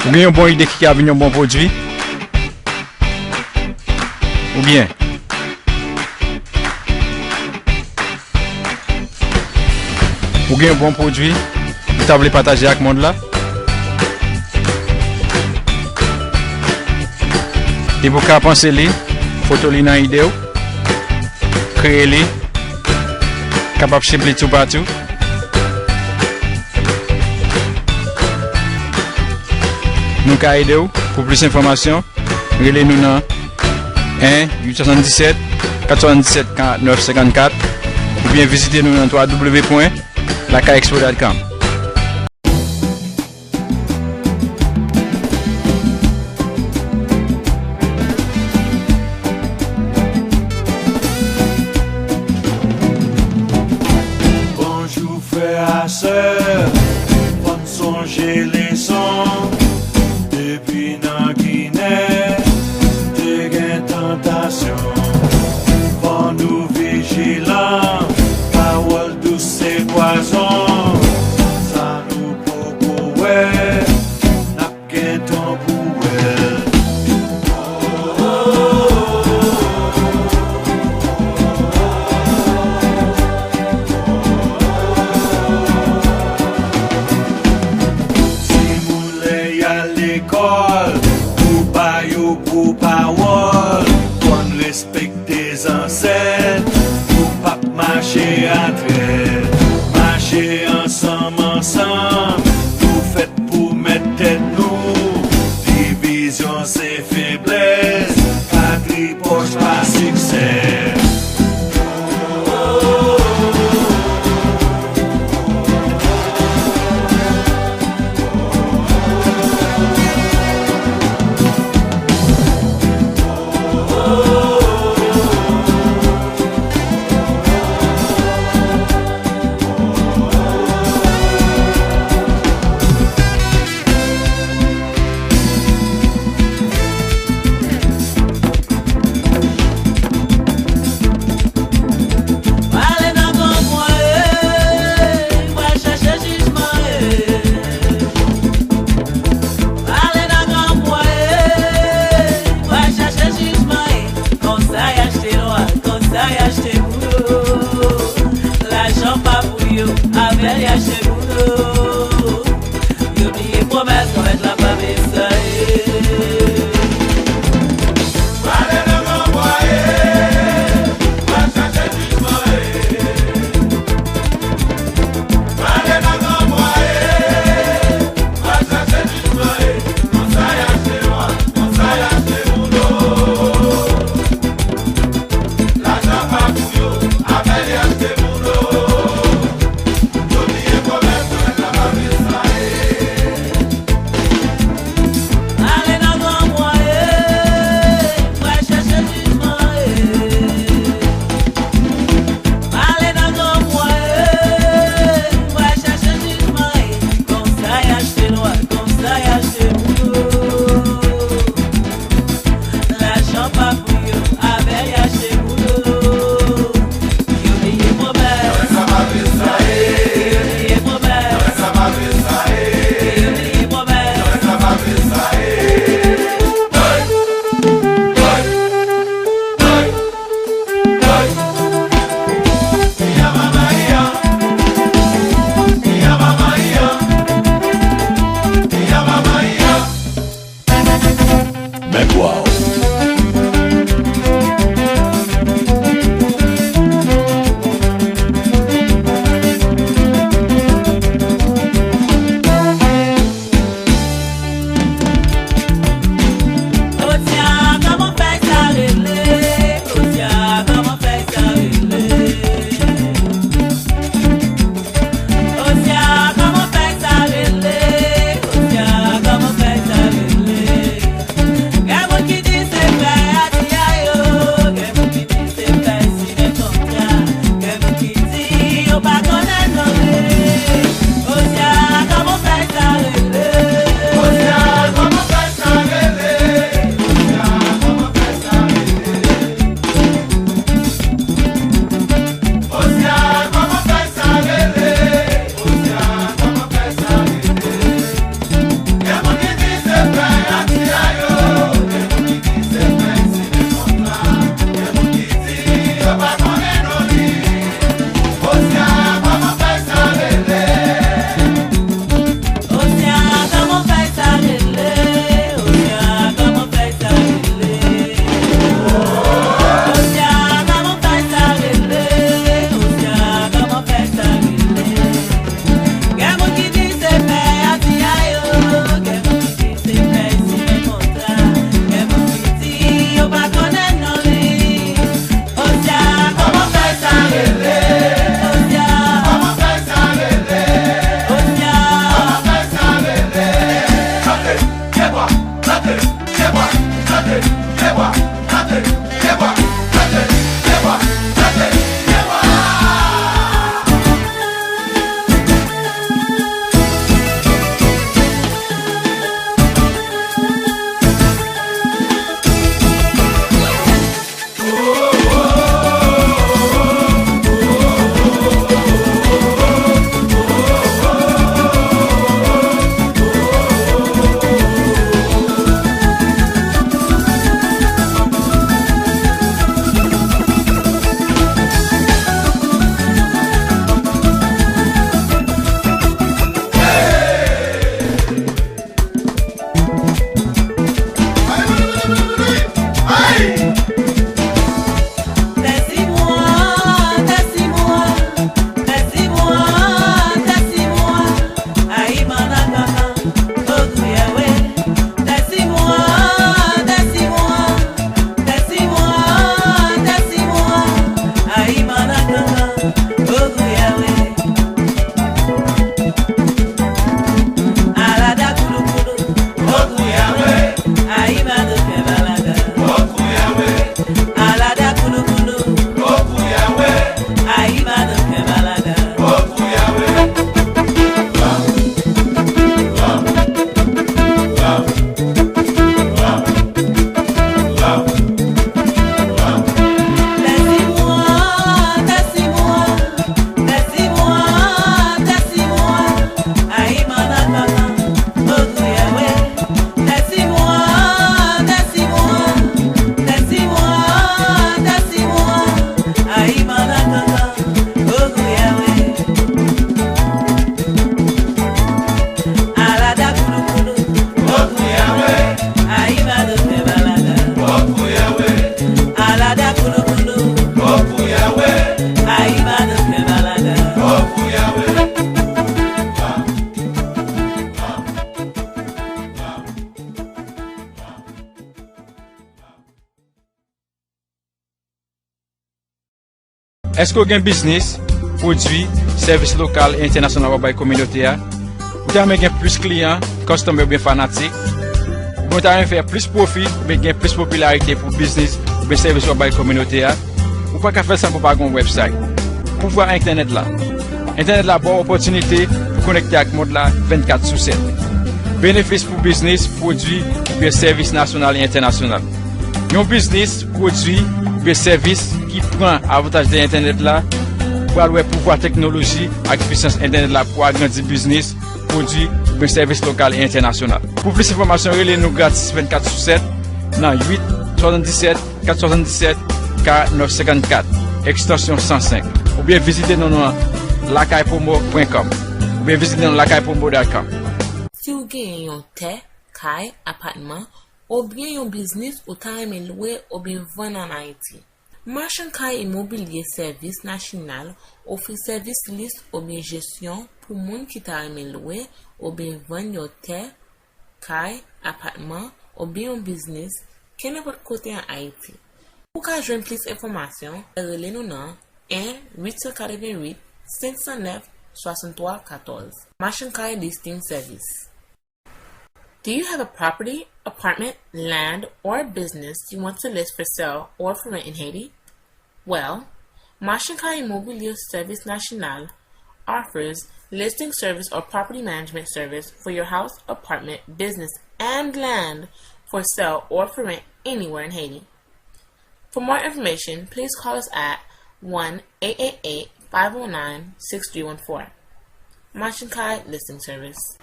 Ou bien une bonne idée qui a venu un bon produit? Ou bien? Ou bien un bon produit? Vous voulez partager avec le monde là? Et vous pouvez penser les photos dans la vidéo, créer les, capable de shipper tout partout. Nous pouvons aider pour plus d'informations. Relez-nous dans 1 877 97 49 54 ou bien visitez-nous dans www.lacaexpo.com. Bonjour frères et sœurs, bonne songer les sons. Depuis dans Guinée, des gains tentation. Pour nous vigilants, parole douce et poison. Ça nous beaucoup ouais, n'a qu'un temps pour elle. Si moulin y a l'école, pour baillot, pour parole, qu'on respecte des ancêtres, pour pas marcher à trait, marcher ensemble, tout fait pour mettre tête nous, division c'est faiblesse, patrie poche pas succès. Est-ce que gen business, produit, service local et international wabay communauté a? Ou ta men gen plus clients, customer bien fanatique? Ou ta men faire plus profit, ou gen plus popularité pour business, ou bien service wabay communauté a? Ou pas qu'à faire ça pour pas un website? Pour voir internet là. Internet là bonne opportunité pour connecter avec le monde là 24/7. Bénéfice pour business, produit, ou bien service national et international. Un business, produit, ou bien service qui prend avantage de internet là pour avoir pouvoir technologie avec puissance internet là pour agrandir business, produit, ou bien service local et international. Pour plus d'informations, relez-nous gratis 24/7 dans 8 77 477 4954 extension 105 ou bien visitez-nous dans lakaipomo.com ou bien visitez-nous lakaipomo.com. Si vous gagnez un terre, caille, appartement, ou bien un business ou time loué ou bien vendre en Haïti. Marchand Caille Immobilier Service National offre service liste ou bien gestion pour moun qui t'a loué ou bien vendre un terre, caille, appartement ou bien un business qui n'est pas côté en Haïti. Pour qu'à joindre plus d'informations, relez-nous dans 1-888 509 63 14. Marchand Caille Listing Service. Do you have a property, apartment, land, or business you want to list for sale or for rent in Haiti? Well, Marchand Caille Immobilier Service National offers listing service or property management service for your house, apartment, business, and land for sale or for rent anywhere in Haiti. For more information, please call us at 1-888-509-6314. Marchand Caille Listing Service.